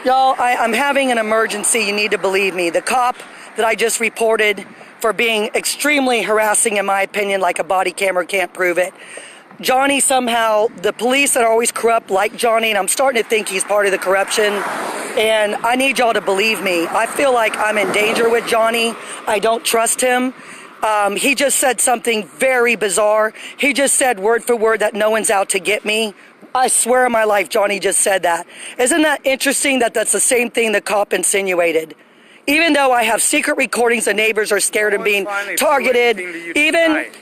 Y'all, I'm having an emergency. You need to believe me. The cop that I just reported for being extremely harassing, in my opinion, like a body camera can't prove it. Johnny somehow, the police that are always corrupt like Johnny, and I'm starting to think he's part of the corruption. And I need y'all to believe me. I feel like I'm in danger with Johnny. I don't trust him. He just said something very bizarre. He just said word for word that no one's out to get me. I swear on my life, Johnny just said that. Isn't that interesting that that's the same thing the cop insinuated? Even though I have secret recordings, the neighbors are scared of being targeted.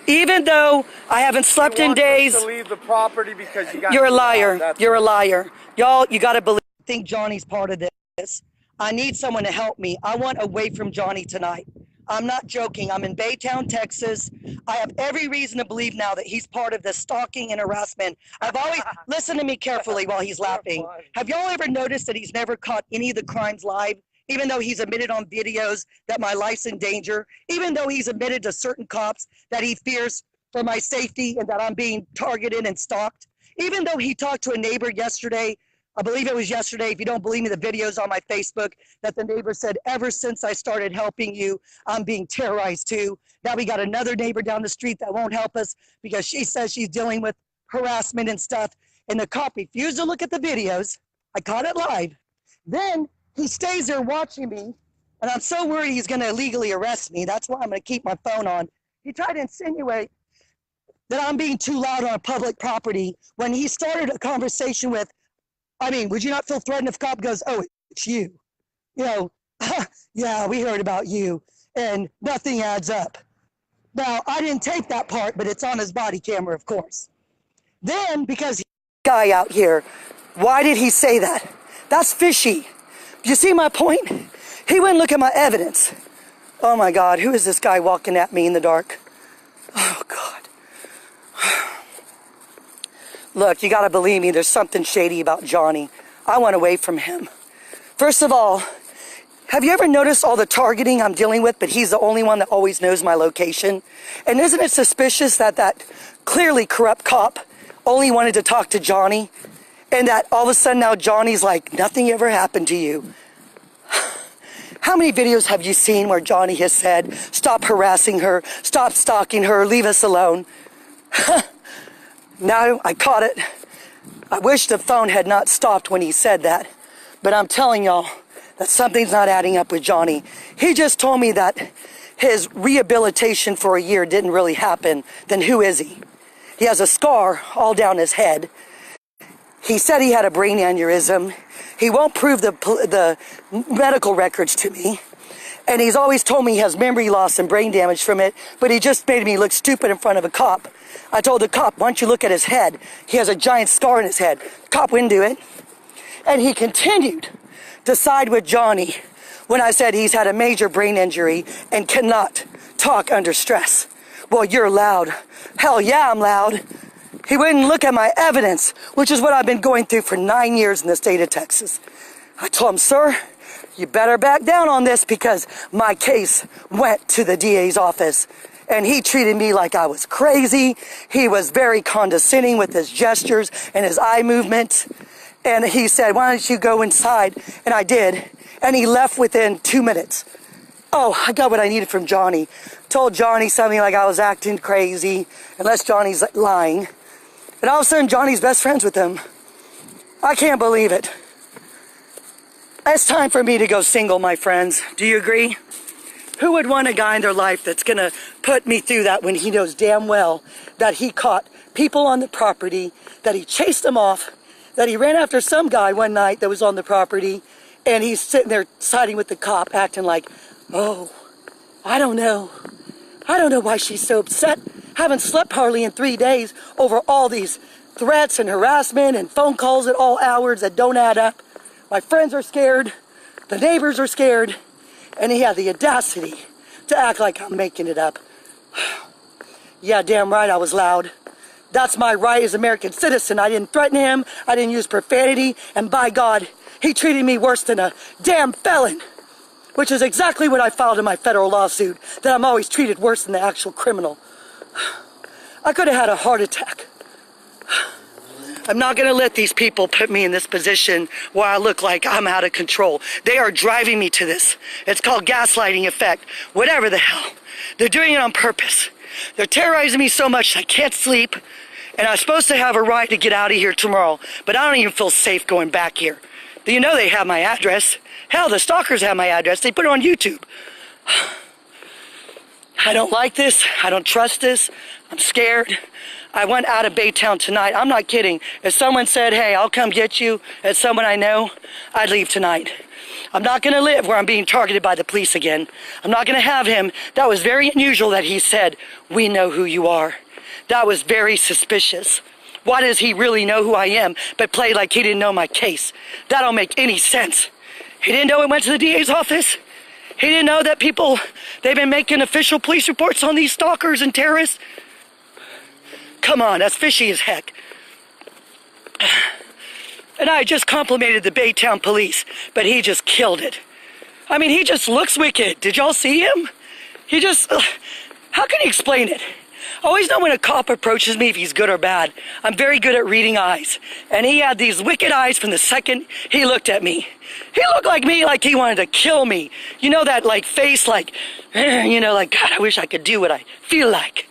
Even though I haven't slept in days. To leave the property because you got You're a liar. You're a liar. Y'all, you got to believe. I think Johnny's part of this. I need someone to help me. I want away from Johnny tonight. I'm not joking. I'm in Baytown, Texas. I have every reason to believe now that he's part of the stalking and harassment. I've always, listen to me carefully while he's laughing. Have y'all ever noticed that he's never caught any of the crimes live? Even though he's admitted on videos that my life's in danger, even though he's admitted to certain cops that he fears for my safety and that I'm being targeted and stalked, even though he talked to a neighbor yesterday, I believe it was yesterday, if you don't believe me, the video's on my Facebook, that the neighbor said, ever since I started helping you, I'm being terrorized too. Now we got another neighbor down the street that won't help us because she says she's dealing with harassment and stuff. And the cop refused to look at the videos. I caught it live. Then he stays there watching me, and I'm so worried he's gonna illegally arrest me. That's why I'm gonna keep my phone on. He tried to insinuate that I'm being too loud on a public property when he started a conversation with, I mean, would you not feel threatened if a cop goes, oh, it's you? You know, yeah, we heard about you, and nothing adds up. Now, I didn't tape that part, but it's on his body camera, of course. Then, because guy out here, why did he say that? That's fishy. Do you see my point? He wouldn't look at my evidence. Oh my God, who is this guy walking at me in the dark? Oh God. Look, you gotta believe me, there's something shady about Johnny. I want away from him. First of all, have you ever noticed all the targeting I'm dealing with, but he's the only one that always knows my location? And isn't it suspicious that that clearly corrupt cop only wanted to talk to Johnny? And that all of a sudden now Johnny's like, nothing ever happened to you. How many videos have you seen where Johnny has said, stop harassing her, stop stalking her, leave us alone? Now I caught it. I wish the phone had not stopped when he said that. But I'm telling y'all that something's not adding up with Johnny. He just told me that his rehabilitation for a year didn't really happen. Then who is he? He has a scar all down his head. He said he had a brain aneurysm. He won't prove the medical records to me. And he's always told me he has memory loss and brain damage from it, but he just made me look stupid in front of a cop. I told the cop, why don't you look at his head? He has a giant scar in his head. The cop wouldn't do it. And he continued to side with Johnny when I said he's had a major brain injury and cannot talk under stress. Well, you're loud. Hell yeah, I'm loud. He wouldn't look at my evidence, which is what I've been going through for 9 years in the state of Texas. I told him, sir, you better back down on this because my case went to the DA's office. And he treated me like I was crazy. He was very condescending with his gestures and his eye movement. And he said, why don't you go inside? And I did. And he left within 2 minutes. Oh, I got what I needed from Johnny. Told Johnny something like I was acting crazy, unless Johnny's lying. And all of a sudden, Johnny's best friends with him. I can't believe it. It's time for me to go single, my friends. Do you agree? Who would want a guy in their life that's gonna put me through that when he knows damn well that he caught people on the property, that he chased them off, that he ran after some guy one night that was on the property, and he's sitting there siding with the cop, acting like, oh, I don't know why she's so upset. Haven't slept hardly in 3 days over all these threats and harassment and phone calls at all hours that don't add up. My friends are scared, the neighbors are scared, and he had the audacity to act like I'm making it up. Yeah, damn right I was loud. That's my right as an American citizen. I didn't threaten him, I didn't use profanity, and by God, he treated me worse than a damn felon. Which is exactly what I filed in my federal lawsuit, that I'm always treated worse than the actual criminal. I could have had a heart attack. I'm not going to let these people put me in this position where I look like I'm out of control. They are driving me to this. It's called gaslighting effect. Whatever the hell. They're doing it on purpose. They're terrorizing me so much I can't sleep. And I'm supposed to have a ride to get out of here tomorrow. But I don't even feel safe going back here. You know they have my address. Hell, the stalkers have my address. They put it on YouTube. I don't like this. I don't trust this. I'm scared. I went out of Baytown tonight. I'm not kidding. If someone said, hey, I'll come get you, as someone I know, I'd leave tonight. I'm not going to live where I'm being targeted by the police again. I'm not going to have him. That was very unusual that he said, we know who you are. That was very suspicious. Why does he really know who I am, but play like he didn't know my case? That don't make any sense. He didn't know it went to the DA's office. He didn't know that they've been making official police reports on these stalkers and terrorists. Come on, that's fishy as heck. And I just complimented the Baytown police, but he just killed it. I mean, he just looks wicked. Did y'all see him? He just, how can you explain it? I always know when a cop approaches me if he's good or bad. I'm very good at reading eyes. And he had these wicked eyes from the second he looked at me. He looked like me, like he wanted to kill me. You know that like face, like, like, God, I wish I could do what I feel like.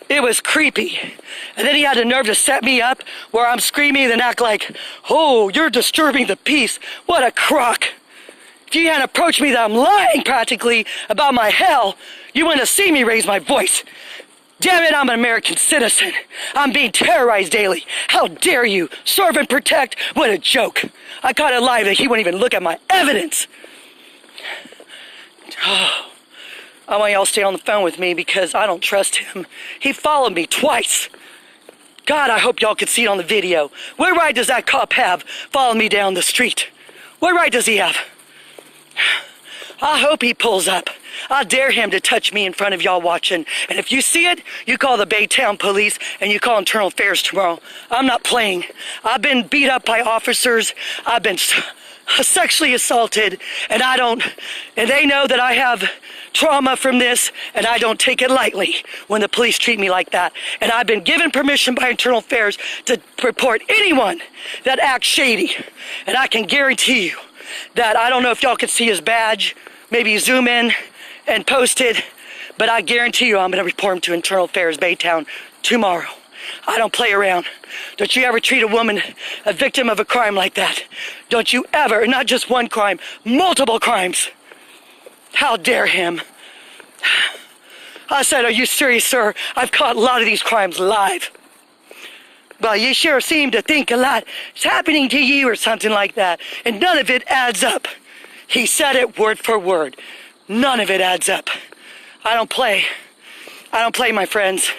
It was creepy. And then he had the nerve to set me up where I'm screaming and act like, oh, you're disturbing the peace. What a crock. If you hadn't approached me that I'm lying practically about my hell, you wouldn't have seen me raise my voice. Damn it, I'm an American citizen. I'm being terrorized daily. How dare you? Serve and protect? What a joke. I caught it live that he wouldn't even look at my evidence. Oh, I want y'all to stay on the phone with me because I don't trust him. He followed me twice. God, I hope y'all could see it on the video. What right does that cop have following me down the street? What right does he have? I hope he pulls up. I dare him to touch me in front of y'all watching. And if you see it, you call the Baytown police and you call Internal Affairs tomorrow. I'm not playing. I've been beat up by officers. I've been sexually assaulted. And they know that I have trauma from this and I don't take it lightly when the police treat me like that. And I've been given permission by Internal Affairs to report anyone that acts shady. And I can guarantee you that I don't know if y'all can see his badge. Maybe zoom in and post it, but I guarantee you I'm going to report him to Internal Affairs Baytown tomorrow. I don't play around. Don't you ever treat a woman, a victim of a crime like that. Don't you ever, not just one crime, multiple crimes. How dare him? I said, are you serious, sir? I've caught a lot of these crimes live. Well, you sure seem to think a lot is happening to you or something like that, and none of it adds up. He said it word for word. None of it adds up. I don't play. I don't play, my friends.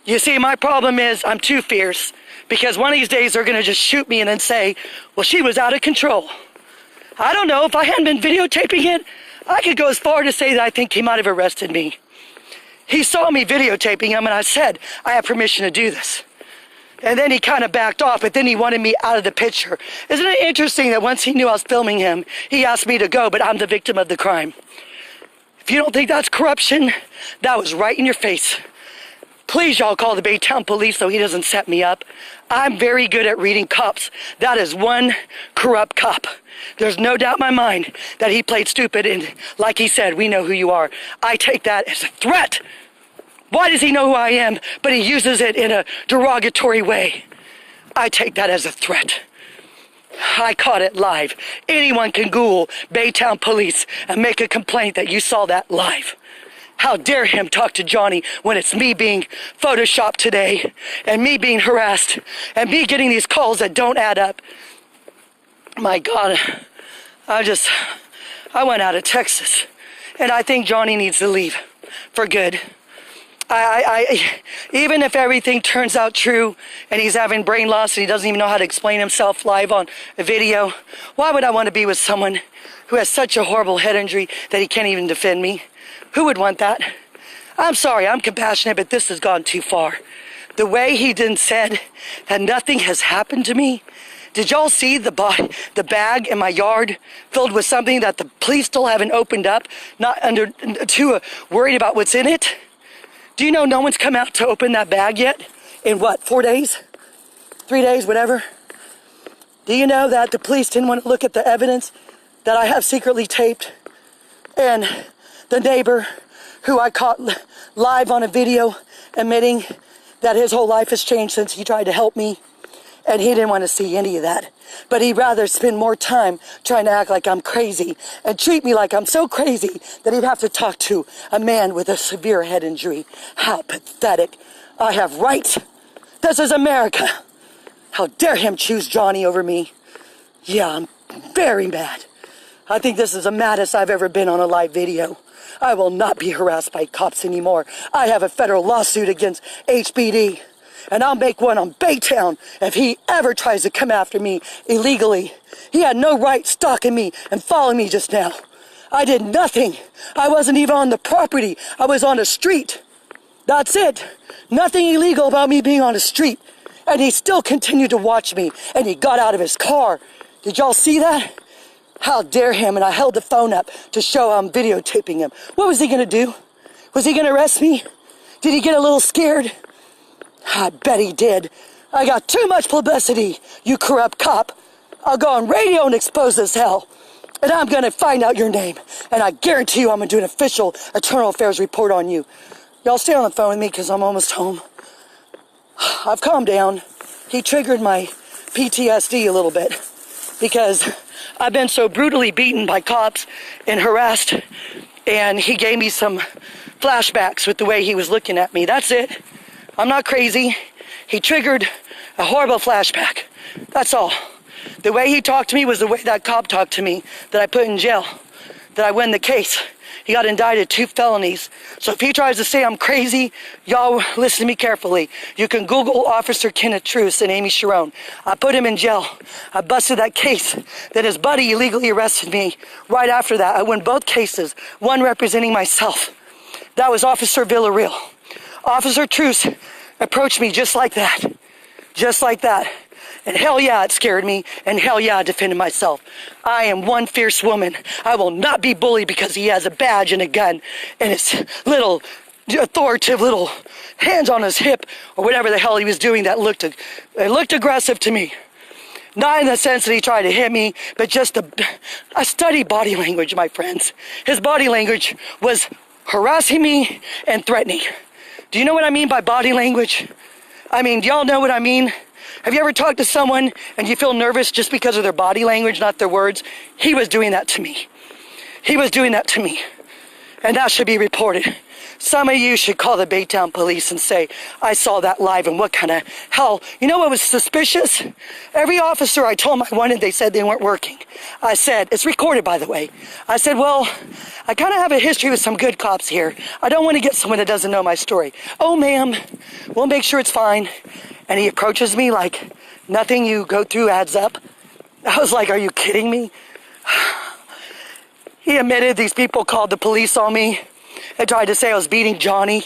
You see, my problem is I'm too fierce, because one of these days they're going to just shoot me and then say, well, she was out of control. I don't know. If I hadn't been videotaping it, I could go as far to say that I think he might have arrested me. He saw me videotaping him, and I said, I have permission to do this. And then he kind of backed off, but then he wanted me out of the picture. Isn't it interesting that once he knew I was filming him, he asked me to go, but I'm the victim of the crime. If you don't think that's corruption, that was right in your face. Please, y'all call the Baytown police so he doesn't set me up. I'm very good at reading cops. That is one corrupt cop. There's no doubt in my mind that he played stupid, and like he said, we know who you are. I take that as a threat. Why does he know who I am, but he uses it in a derogatory way? I take that as a threat. I caught it live. Anyone can Google Baytown police and make a complaint that you saw that live. How dare him talk to Johnny when it's me being photoshopped today, and me being harassed, and me getting these calls that don't add up. My God, I went out of Texas, and I think Johnny needs to leave for good. Even if everything turns out true and he's having brain loss and he doesn't even know how to explain himself live on a video, why would I want to be with someone who has such a horrible head injury that he can't even defend me? Who would want that? I'm sorry, I'm compassionate, but this has gone too far. The way he said that nothing has happened to me. Did y'all see the bag in my yard filled with something that the police still haven't opened up, too worried about what's in it? Do you know no one's come out to open that bag yet? In what, 4 days? 3 days, whatever. Do you know that the police didn't want to look at the evidence that I have secretly taped? And the neighbor who I caught live on a video admitting that his whole life has changed since he tried to help me, and he didn't want to see any of that. But he'd rather spend more time trying to act like I'm crazy and treat me like I'm so crazy that he'd have to talk to a man with a severe head injury. How pathetic. I have rights. This is America. How dare him choose Johnny over me? Yeah, I'm very mad. I think this is the maddest I've ever been on a live video. I will not be harassed by cops anymore. I have a federal lawsuit against HBD. And I'll make one on Baytown if he ever tries to come after me illegally. He had no right stalking me and following me just now. I did nothing. I wasn't even on the property. I was on the street. That's it. Nothing illegal about me being on the street. And he still continued to watch me, and he got out of his car. Did y'all see that? How dare him? And I held the phone up to show I'm videotaping him. What was he gonna do? Was he gonna arrest me? Did he get a little scared? I bet he did. I got too much publicity, you corrupt cop. I'll go on radio and expose this hell. And I'm gonna find out your name. And I guarantee you I'm gonna do an official Internal Affairs report on you. Y'all stay on the phone with me because I'm almost home. I've calmed down. He triggered my PTSD a little bit because I've been so brutally beaten by cops and harassed, and he gave me some flashbacks with the way he was looking at me. That's it. I'm not crazy. He triggered a horrible flashback. That's all. The way he talked to me was the way that cop talked to me that I put in jail, that I win the case. He got indicted 2 felonies. So if he tries to say I'm crazy, y'all listen to me carefully. You can Google Officer Kenneth Truce and Amy Sharon. I put him in jail. I busted that case. Then his buddy illegally arrested me. Right after that, I won both cases, one representing myself. That was Officer Villarreal. Officer Truce approached me just like that. Just like that. And hell yeah, it scared me. And hell yeah, I defended myself. I am one fierce woman. I will not be bullied because he has a badge and a gun and his little authoritative little hands on his hip or whatever the hell he was doing that looked aggressive to me. Not in the sense that he tried to hit me, but just I study body language, my friends. His body language was harassing me and threatening. Do you know what I mean by body language? I mean, do y'all know what I mean? Have you ever talked to someone and you feel nervous just because of their body language, not their words? He was doing that to me. He was doing that to me. And that should be reported. Some of you should call the Baytown police and say, I saw that live and what kind of hell. You know what was suspicious? Every officer I told them I wanted, they said they weren't working. I said, it's recorded by the way. I said, well, I kind of have a history with some good cops here. I don't want to get someone that doesn't know my story. Oh, ma'am, we'll make sure it's fine. And he approaches me like nothing you go through adds up. I was like, are you kidding me? He admitted these people called the police on me and tried to say I was beating Johnny.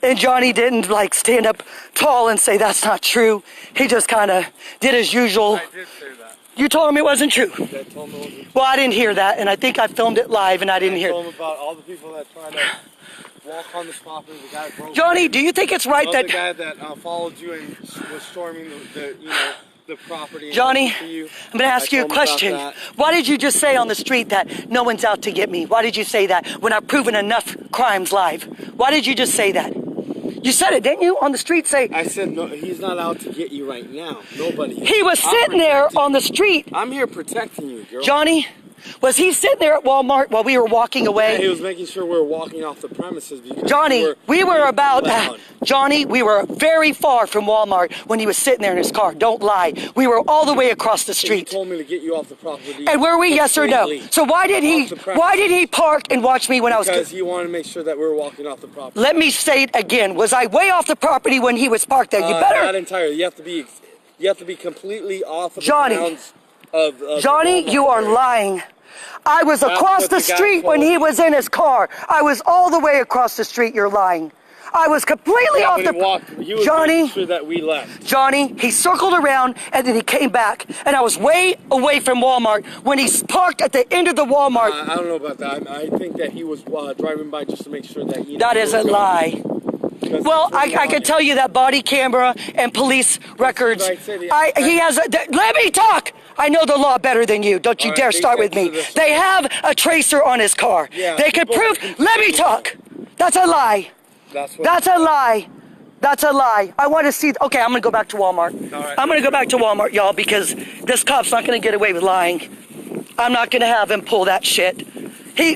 And Johnny didn't like stand up tall and say that's not true. He just kind of did his usual. I did say that. You told him it wasn't true. I told him it wasn't true. Well, I didn't hear that, and I think I filmed it live and I didn't hear it. I told him about all the people that tried to walk on this property. The guy broke. Johnny, do you think it's right that... The guy that followed you and was storming the property. Johnny, you. I'm going to ask you a question. Why did you just say on the street that no one's out to get me? Why did you say that when I've proven enough crimes live? Why did you just say that? You said it, didn't you? On the street, say... I said, no, he's not out to get you right now. Nobody is. He was sitting there on the street. I'm here protecting you, girl. Johnny, was he sitting there at Walmart while we were walking away? Yeah, he was making sure we were walking off the premises. Because Johnny, we were about that. Johnny, we were very far from Walmart when he was sitting there in his car. Don't lie. We were all the way across the street. He told me to get you off the property. And were we? Yes or no? So why did he park and watch me when I was... Because he wanted to make sure that we were walking off the property. Let me say it again. Was I way off the property when he was parked there? You better... Not entirely. You have to be completely off of Johnny, the grounds of Johnny, you are lying. I was across the street when he was in his car. I was all the way across the street. You're lying. I was completely off the... Johnny, sure that we left. Johnny, he circled around and then he came back. And I was way away from Walmart when he parked at the end of the Walmart. I don't know about that. I think that he was driving by just to make sure that he... That is a lie. because Well, it's really I can on tell you that body camera and police records. what I said, He has. Let me talk. I know the law better than you. Don't you All right, dare they start said with me. to the- They have a tracer on his car. Yeah, They can people prove. can- Let me talk. That's a lie. That's what. That's a lie. That's a lie. I want to see. Okay, I'm gonna go back to Walmart. All right. I'm gonna go back to Walmart, y'all, because this cop's not gonna get away with lying. I'm not gonna have him pull that shit.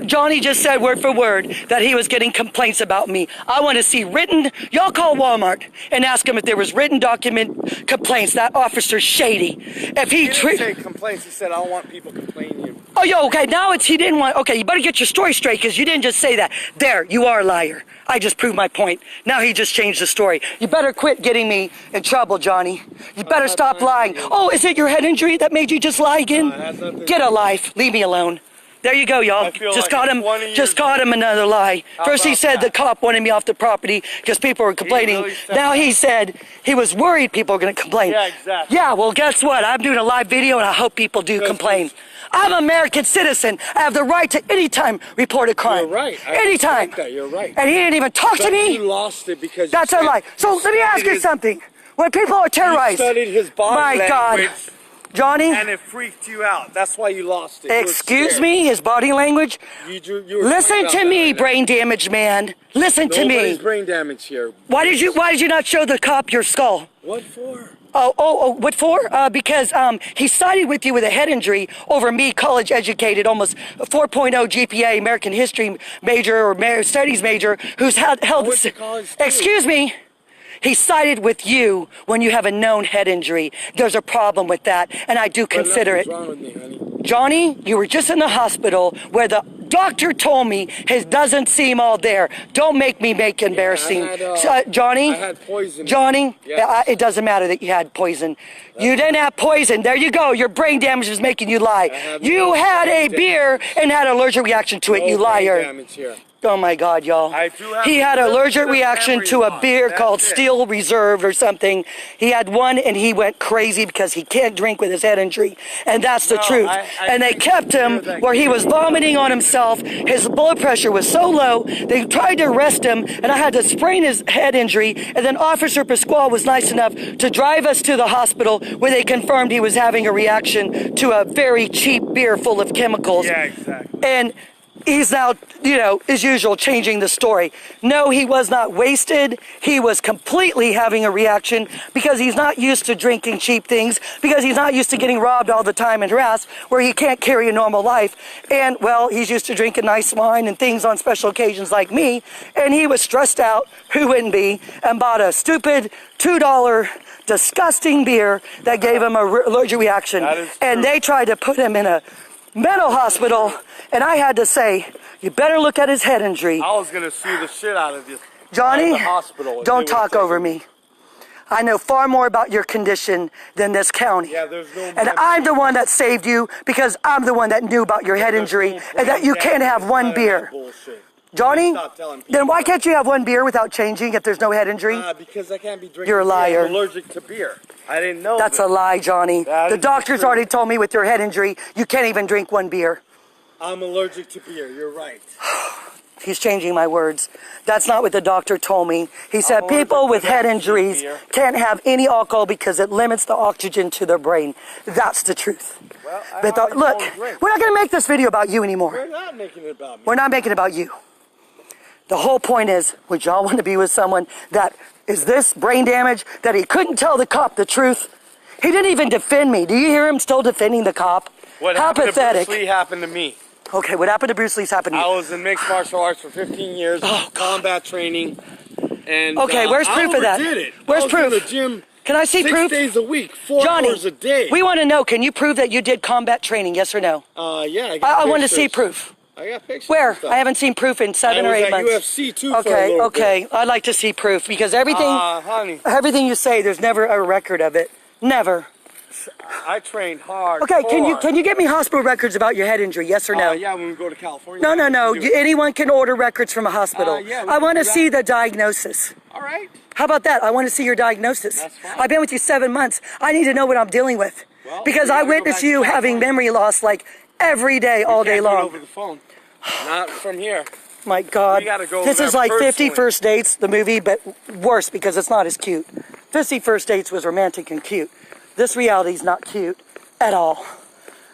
Johnny just said word for word that he was getting complaints about me. I want to see written. Y'all call Walmart and ask him if there was written document complaints. That officer's shady. If he He didn't say complaints. He said, "I don't want people complaining." Oh, yo, okay, now he didn't want, okay, you better get your story straight because you didn't just say that. There, you are a liar. I just proved my point. Now he just changed the story. You better quit getting me in trouble, Johnny. You better stop lying. Oh, is it your head injury that made you just lie again? No, it has nothing to Get do a with life. Leave me alone. There you go, y'all. I feel Just like got him. 20 years Just got him another lie. First he about said the that? cop wanted me off the property because people were complaining. really said Now that? he said he was worried people were going to complain. Yeah, exactly. Yeah, well, guess what? I'm doing a live video and I hope people do complain. I'm an American citizen. I have the right to anytime report a crime. You're right. I Anytime. respect that. You're right. And he didn't even talk to But me. you lost it because That's you a lie. So let me ask you something. When people are terrorized, studied his body my God, language, Johnny, and it freaked you out. That's why you lost it. You were excuse scared. me, his body language. You were Listen freaked to out me, by that. brain damaged man. Listen to Nobody's me. brain damage here. Why did you not show the cop your skull? What for? Oh, what for? Because he sided with you with a head injury over me, college educated, almost 4.0 GPA, American history major or studies major, who's held went to college too. Excuse me. He sided with you when you have a known head injury. There's a problem with that, and I do consider it. What's wrong with me, honey? Johnny, you were just in the hospital where the doctor told me his doesn't seem all there. Don't make me make embarrassing. Johnny, I had poison. Johnny, Yes. it doesn't matter that you had poison. You didn't have poison. There you go. Your brain damage is making you lie. have You no had a brain beer and had an allergic reaction to it, you No brain liar. damage here. Oh my God, y'all. I do have He had a an little allergic bit of reaction memory to a loss. beer That's called it. Steel Reserve or something. He had one and he went crazy because he can't drink with his head injury. And that's the No, truth. I And they think kept him you're that where he kid. was vomiting on himself. His blood pressure was so low. They tried to arrest him and I had to sprain his head injury. And then Officer Pasquale was nice enough to drive us to the hospital where they confirmed he was having a reaction to a very cheap beer full of chemicals. Yeah, exactly. And he's now, as usual, changing the story. No, he was not wasted. He was completely having a reaction because he's not used to drinking cheap things, because he's not used to getting robbed all the time and harassed, where he can't carry a normal life. And, well, he's used to drinking nice wine and things on special occasions like me, and he was stressed out, who wouldn't be, and bought a stupid $2 disgusting beer that gave him an allergic reaction. That is And true. they tried to put him in a mental hospital, and I had to say, you better look at his head injury. I was gonna sue the shit out of you. Johnny, Out of the hospital if don't they talk would've over taken me. I know far more about your condition than this county. Yeah, there's no. And I'm the one that saved you because I'm the one that knew about your head injury and that you can't have one beer. Bullshit. Johnny, Stop telling people then why can't you have one beer without changing if there's no head injury? Because I can't be drinking. You're a beer. liar. I'm allergic to beer. I didn't know. That's that. a lie, Johnny. That The is the doctors truth. already told me with your head injury, you can't even drink one beer. I'm allergic to beer. You're right. He's changing my words. That's not what the doctor told me. He said allergic people to with head that injuries beer. can't have any alcohol because it limits the oxygen to their brain. That's the truth. Well, But look, we're not going to make this video about you anymore. We're not making it about me. We're not making it about you. The whole point is, would y'all want to be with someone that is this brain damage that he couldn't tell the cop the truth? He didn't even defend me. Do you hear him still defending the cop? What How happened pathetic. to Bruce Lee happened to me. Okay, what happened to Bruce Lee's happened to I you? was in mixed martial arts for 15 years, combat training, and Okay, where's proof of that? I overdid it. Where's I was proof? in the gym Can I see 6 proof? days a week, 4 Johnny, hours a day. we want to know, can you prove that you did combat training, yes or no? Yeah, I got I want to see pictures. proof. I got pictures. Where? and stuff. I haven't seen proof in 7 or 8 I months. was at UFC too for a Okay, little okay. I'd like to see proof because everything honey, everything you say, there's never a record of it. Never. I trained hard. Okay, can you get me hospital records about your head injury, yes or no? Yeah, when we go to California. No. we can do it. Anyone can order records from a hospital. Yeah, we I can want to do that. see the diagnosis. All right. How about that? I want to see your diagnosis. That's fine. I've been with you 7 months. I need to know what I'm dealing with. Well, because we I gotta go witnessed back to you having California. memory loss like every day, all day Can't do it long. over the phone. Not from here. My God. We gotta go This there is like 50 personally. First Dates, the movie, but worse because it's not as cute. 50 First Dates was romantic and cute. This reality is not cute at all.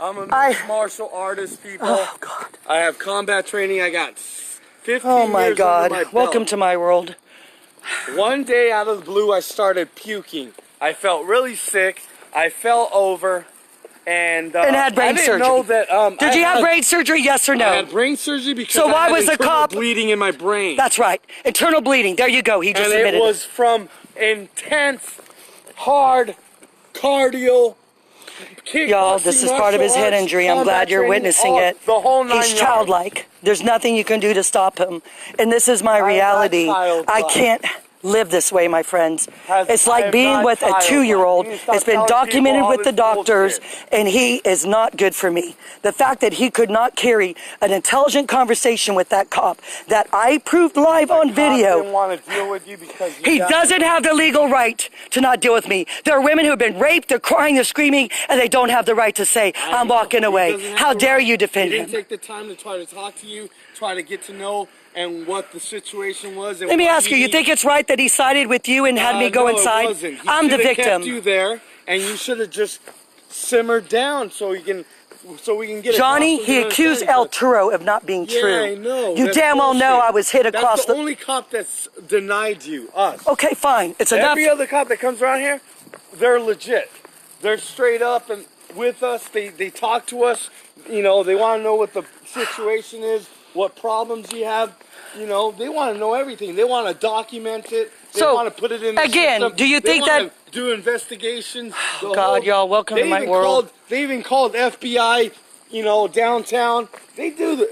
I'm a mixed martial artist, people. Oh, God. I have combat training. I got 15 Oh, my years God. under my belt. Welcome to my world. One day out of the blue, I started puking. I felt really sick. I fell over. And had brain I didn't surgery. know that. Did you have brain surgery, yes or no? I had brain surgery because So why I had was the internal cop- bleeding in my brain. That's right. Internal bleeding. There you go. He just and admitted it was from intense, hard cardio. Y'all, this is part of his head injury. I'm glad you're witnessing it. The whole 9 He's yards. childlike. There's nothing you can do to stop him. And this is my am not reality. childlike. I can't live this way, my friends. It's I like am being not with a childlike. 2-year-old. You need to stop It's been telling documented people all with the this doctors, bullshit. and he is not good for me. The fact that he could not carry an intelligent conversation with that cop that I proved live on Cop didn't video. want to deal with you because He doesn't have the legal right to not deal with me. There are women who have been raped, they're crying, they're screaming, and they don't have the right to say, I'm walking away. How dare you defend He him? didn't take the time to try to talk to you, try to get to know and what the situation was. And Let me what ask you, you needed. think it's right that he sided with you and had me go No, inside? It wasn't. He I'm the should've victim. kept you there, and you should have just simmered down so we can get. Johnny, across he the accused understanding. El Turo of not being Yeah, true. I know. You That's damn well know bullshit. I was hit across That's the only cop that's denied you. Us. Okay, fine. It's enough. Every other cop that comes around here, they're legit. They're straight up and with us. They talk to us. You know, they want to know what the situation is, what problems you have. You know, they want to know everything. They want to document it. They So, want to put it in the again, system. do you They think wanna that- do investigations? The God, y'all, welcome to my world. They even called FBI. You know, downtown. They do.